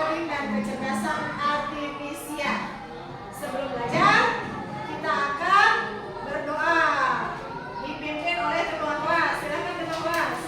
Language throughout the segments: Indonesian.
coding dan kecerdasan artifisial. Sebelum belajar, kita akan berdoa. Dipimpin oleh ketua kelas. Silakan ketua kelas.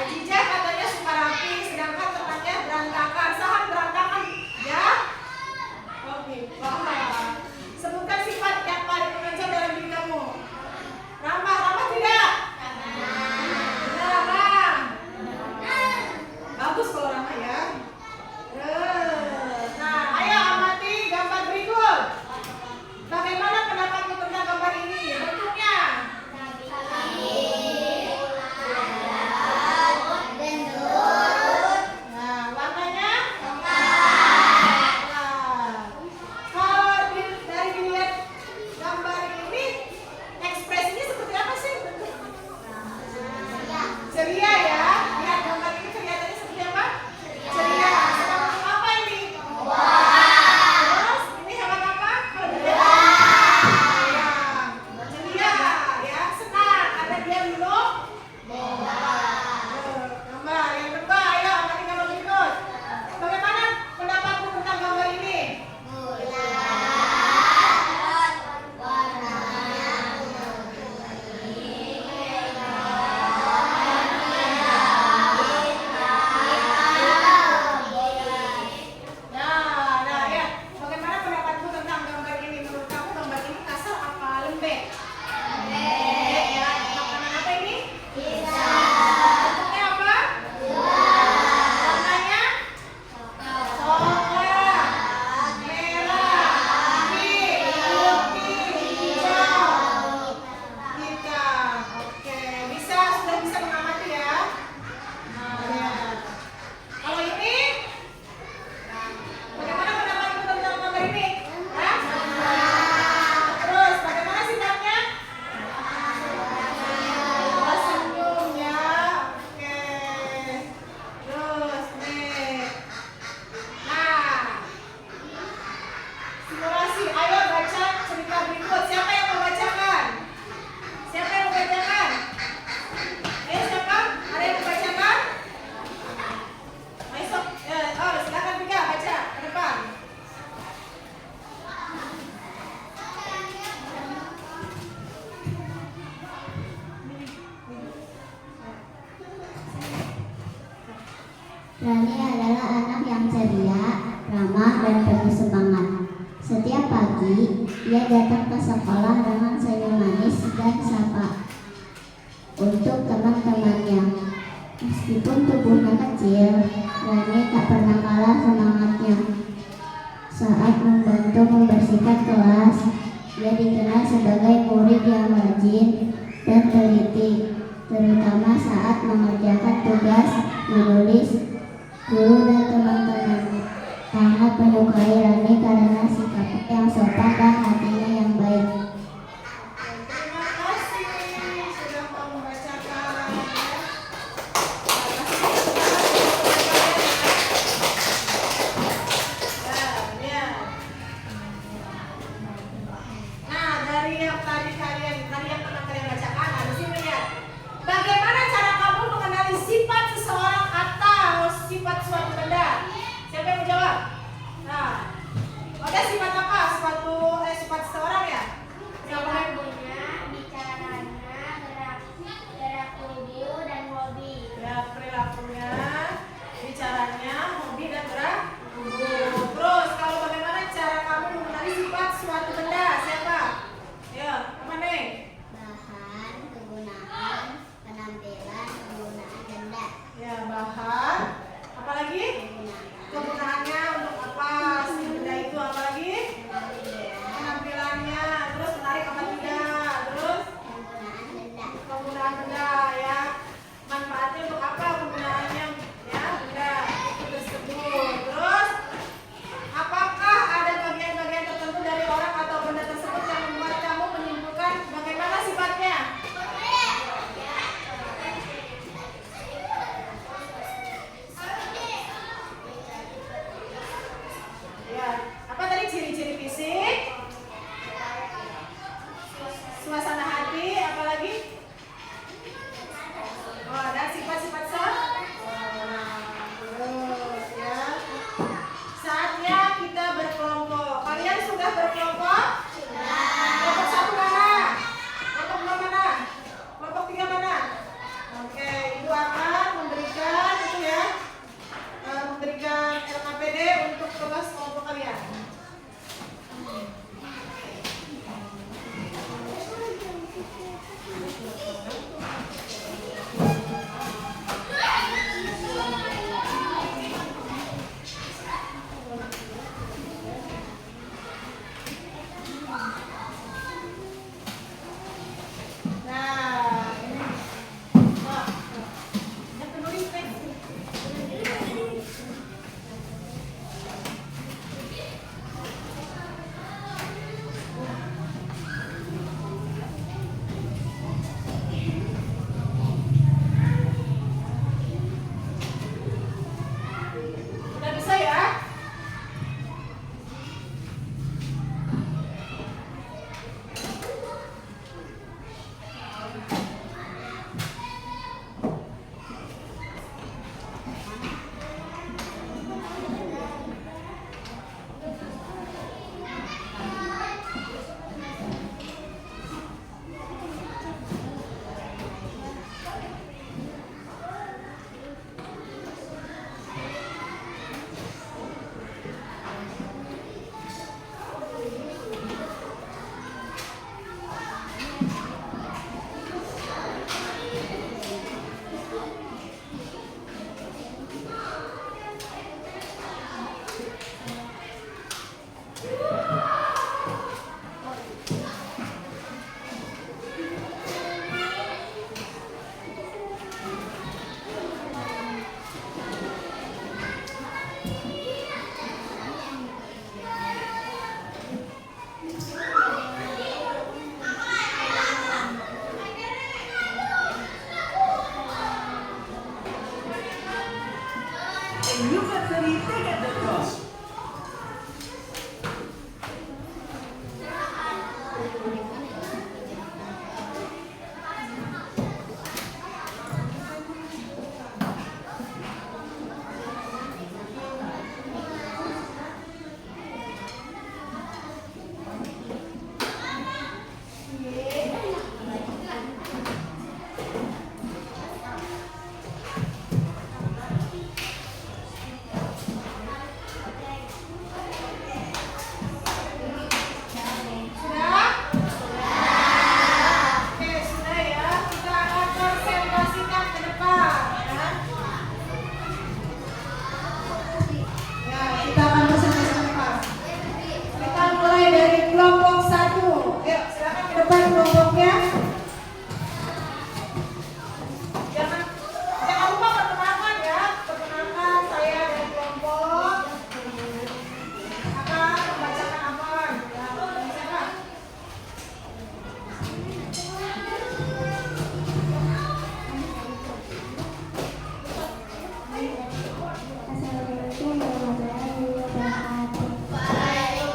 Ajijah katanya suka rapi, sedangkan temannya berantakan. Sahan berantakan, ya? Oke, paham. Sebutkan sifat yang paling menonjol dalam diri kamu. Ramah, ramah tidak? Benar, ramah. Bagus kalau ramah ya. Nah, ayo amati gambar berikut. Bagaimana pendapatmu tentang gambar ini? Bentuknya? Nah, warnanya? Kalau dari dilihat gambar ini, ekspresinya seperti apa sih? Ceria ya. Lihat gambar ini kelihatannya seperti apa? Ceria. Seperti apa ini? Terus ini hewan apa? Kalau dilihat ceria ya, senang. Ada dia belum? Gambar yang kedua, ayo amati gambar berikut. Bagaimana pendapatmu tentang gambar ini? Nah, ya. Bagaimana pendapatmu tentang gambar ini? Menurut kamu gambar ini kasar apa lembek? Lembek ya. Makanan apa ini? Bentuknya apa? Warnanya? Coklat, merah, putih, hijau, hitam. Oke, sudah bisa mengamati ya. Nah, ya. Kalau ini, bagaimana pendapatmu tentang gambar ini? Hah? Terus, bagaimana sifatnya? Oh, senyum ya. Oke. Terus, nih. Nah, simulasi. Ayo baca cerita berikut. Siapa yang membacakan? Siapa yang membacakan? Ayo siapa? Ada yang membacakan? Ayo sok. Silakan Vika baca ke depan. Rani adalah anak yang ceria, ramah, dan penuh semangat. Setiap pagi, ia datang ke sekolah dengan senyum manis dan sapa untuk teman-temannya. Meskipun tubuhnya kecil, Rani tak pernah kalah semangatnya. Saat membantu membersihkan kelas, ia dikenal sebagai murid yang rajin dan teliti, terutama saat mengerjakan tugas menulis. Guru dan teman-teman sangat menyukai Rani karena sikapnya yang sopan dan hatinya yang baik. Terima kasih sudah mau membacakan. Ya. Nah, dari yang pernah kalian bacakan, di sini lihat. Bagaimana cara kamu mengenali sifat seseorang atau sifat suatu benda? and you can beli tiket.com. Sudah? Oke, sudah ya. Kita akan konsentrasikan ke depan. Ya, kita akan konsentrasi ke depan. Kita mulai dari kelompok 1. Ayo, silakan ke depan kelompoknya. Jangan lupa perkenalkan ya. Perkenalkan saya dari kelompok akan membacakan apa ya. Siapa? Assalamualaikum warahmatullahi wabarakatuh. Saya dari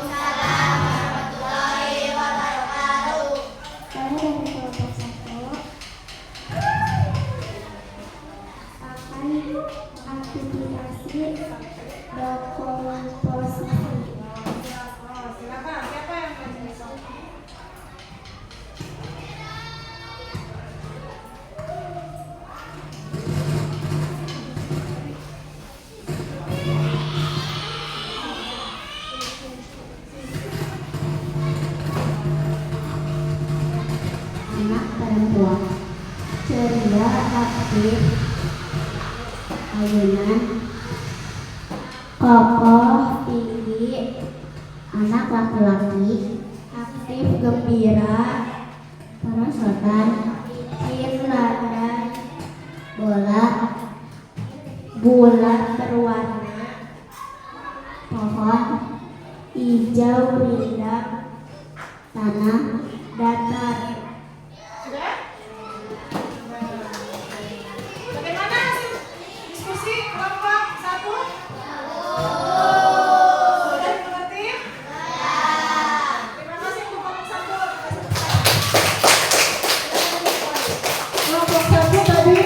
kelompok 1 akan aktivitas berkomposisi. Oh, silakan. Siapa yang baca? Anak perempuan ceria, aktif, ayunan, kokoh, tinggi. Anak laki-laki aktif, gembira, perosotan, licin, landai, bulat berwarna, pohon, hijau, rindang, tanah, datar. Sudah? Bagaimana hasil diskusi kelompok 1? Sudah dimengerti? Terima kasih kelompok 1. Kelompok 1 tadi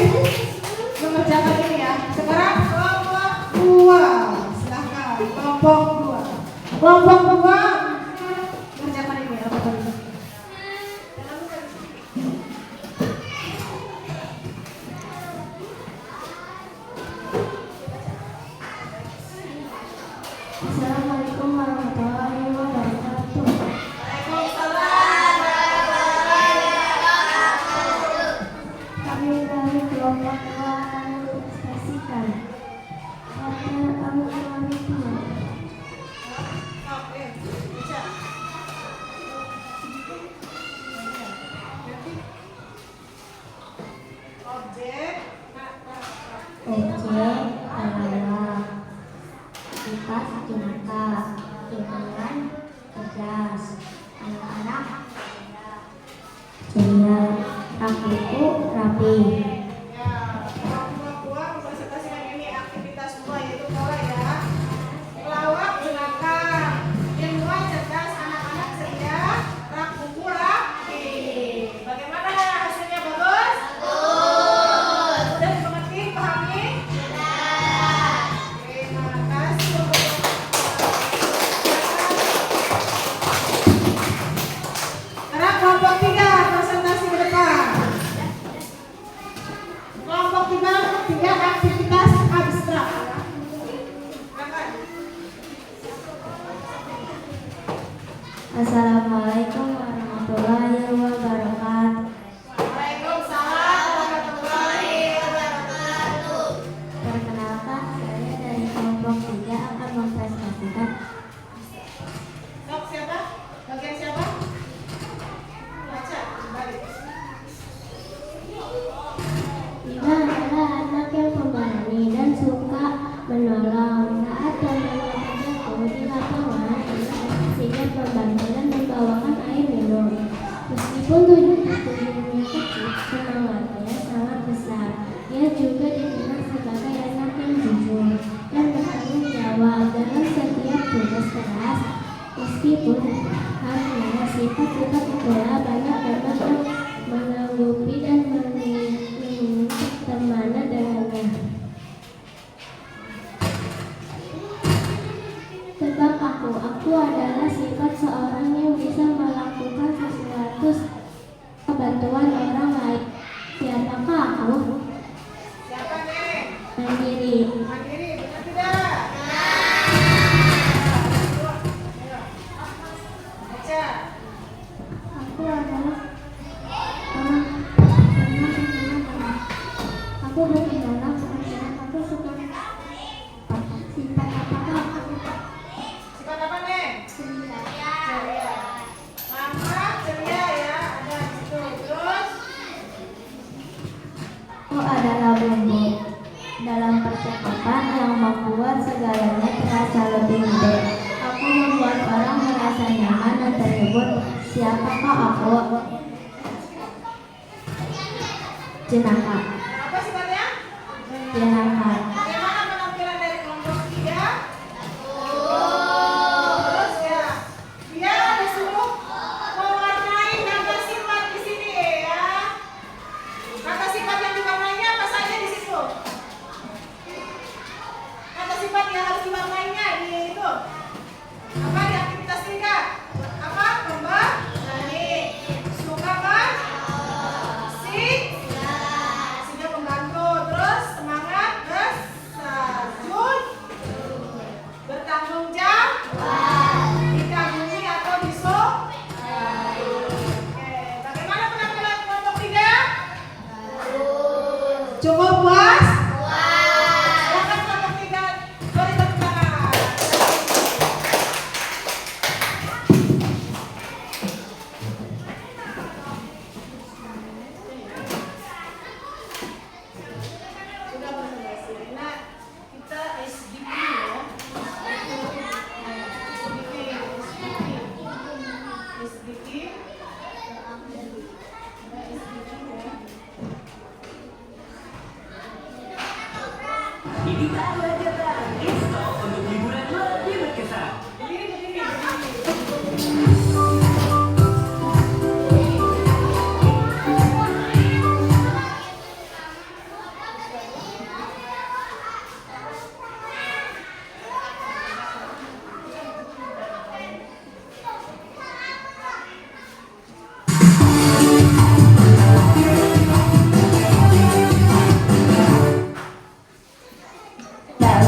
mengerjakan ini ya. Sekarang kelompok 2. Silahkan kelompok 2. Kelompok 2 mengerjakan ini apa tadi? Assalamualaikum warahmatullahi wabarakatuh. Kami dari kelompok 2 akan mengekspresikan kata algoritma. Oke, baca. Objek Objek adalah sifat tingkah, ilmuwan, cerdas, anak-anak, ceria, rapiku, rapi. ya, kelompok 2 mempresentasikan ini aktivitas 2 yaitu pola ya. Pelawak jenaka, ilmuwan cerdas, anak-anak ceria, rak buku rapi. Bagaimana hasilnya, bagus? Sudah dimengerti, pahami? Terima kasih untuk sekarang kelompok 3 presentasi ke depan. Kelompok 3 aktivitas abstrak. Silakan. Assalamualaikum warahmatullahi wabarakatuh. Waalaikumsalam warahmatullahi wabarakatuh. Perkenalkan, saya dari kelompok 3 akan mempresentasikan Sok siapa? Bagian siapa? Baca, balik. Ida adalah anak yang pemberani dan suka menolong. Saat teman-teman jatuh di lapangan, Ida sigap membantu dan membawa Meskipun hanya sifat-sifat itulah banyak teman yang menanggupi dan menginginkan temannya dengannya. Tebak aku adalah sifat seorang yang bisa melakukan sesuatu bantuan orang lain. Siapakah aku? Siapa nih? Mandiri. Mandiri, benar tidak? Baca. Aku adalah orang aku berkendara pekerjaan aku suka sifat apakah aku Sifat apa nih? Ceria. Ramah, ceria ya. Ada di situ. Terus? aku adalah bumbu dalam percakapan yang membuat segalanya terasa lebih gede. Aku membuat orang merasa nyaman dan terhibur. Siapakah aku? Jenaka. Apa sifatnya? Jenaka. Bagaimana penampilan dari kelompok dia? Terus ya, dia disuruh mewarnai kata sifat di sini ya. Kata sifat yang diwarnainya apa saja di situ? Kata sifat yang harus diwarnainya ini itu apa di aktivitas 3? Apa? Pemberani. Suka kan? Siga membantu. Terus semangat, bersanjung, bertanggung jawab, dikagumi atau disukai. Oke, bagaimana penampilan kelompok 3? Cukup puas? Silakan kelompok 3 beri tepuk tangan. Sudah berhasil. Nah, kita SDP ya. SDP. Ini tak belajar bareng install untuk liburan lebih berkesan. Berdiri. Dan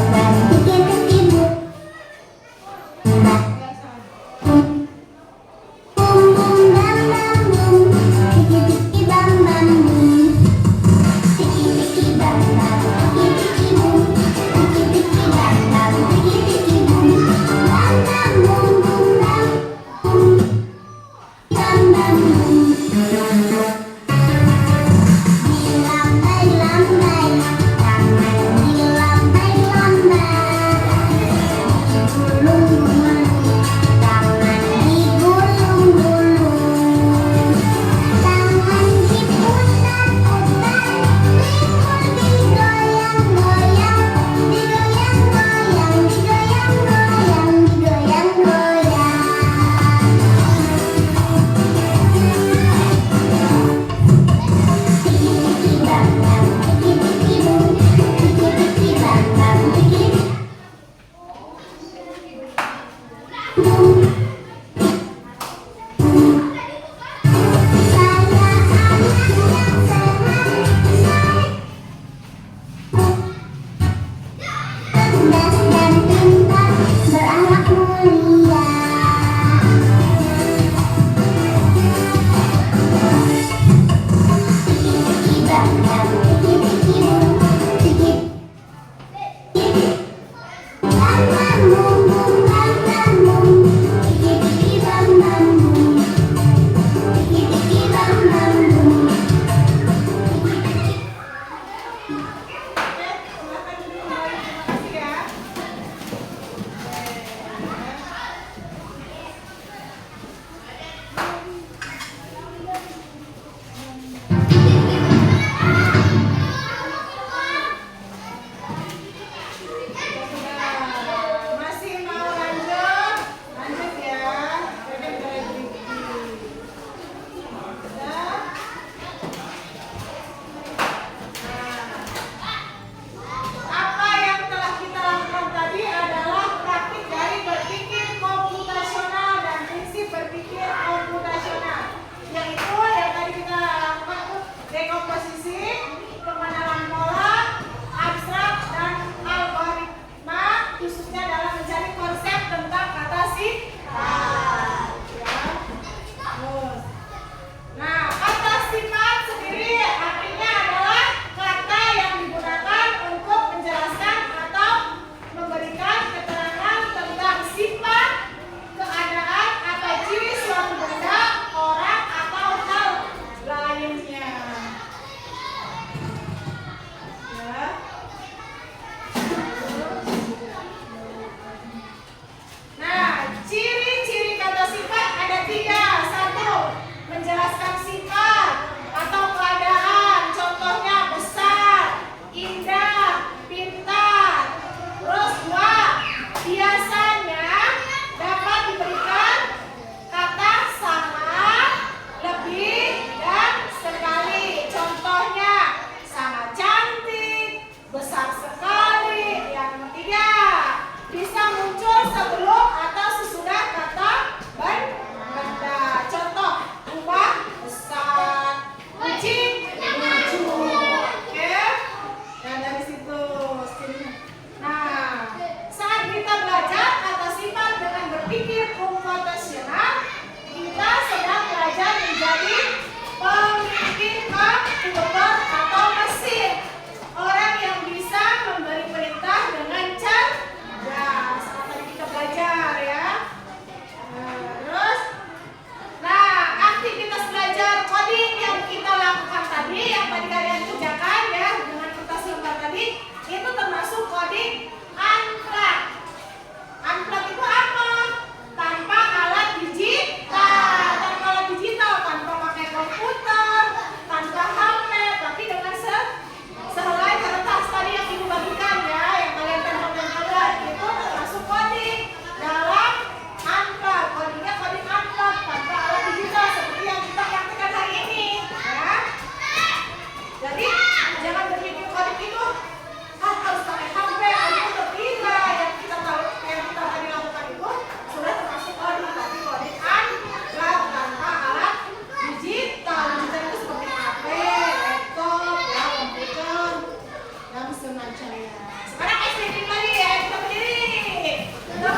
pintar. Terus 2, biasanya dapat diberikan kata sama, lebih, dan sekali. Contohnya sangat cantik, besar sekali. Yang ketiga, bisa muncul sebelum atau sesudah kata benda. Contoh, rumah besar, kucing lucu. Oke? Dan dari situ. Nah, saat kita belajar kata sifat dengan berpikir komputasional, kita sedang belajar menjadi pemikir komputer atau mesin. Orang yang bisa memberi perintah dengan cerdas. Saat tadi kita belajar ya. Nah, aktivitas belajar coding yang kita lakukan tadi, yang tadi kalian kerjakan ya dengan kertas lembar tadi, itu termasuk coding unplug. Unplug itu apa? Tanpa alat digital. Tanpa alat digital, tanpa pakai komputer, tanpa HP, tapi dengan sehelai kertas tadi yang ibu bagikan ya, yang kalian tempel-tempel itu termasuk coding dalam unplug. Codingnya coding unplug tanpa alat digital seperti yang kita praktekkan hari ini ya. Jadi jangan berpikir coding itu harus pakai HP, komputer. Tidak, yang kita tahu, yang kita tadi lakukan itu sudah termasuk coding, tapi coding unplug tanpa alat digital. Digital itu seperti HP, laptop, ya, komputer, dan semacamnya. Sekarang SPP lagi ya, kita berdiri. Kita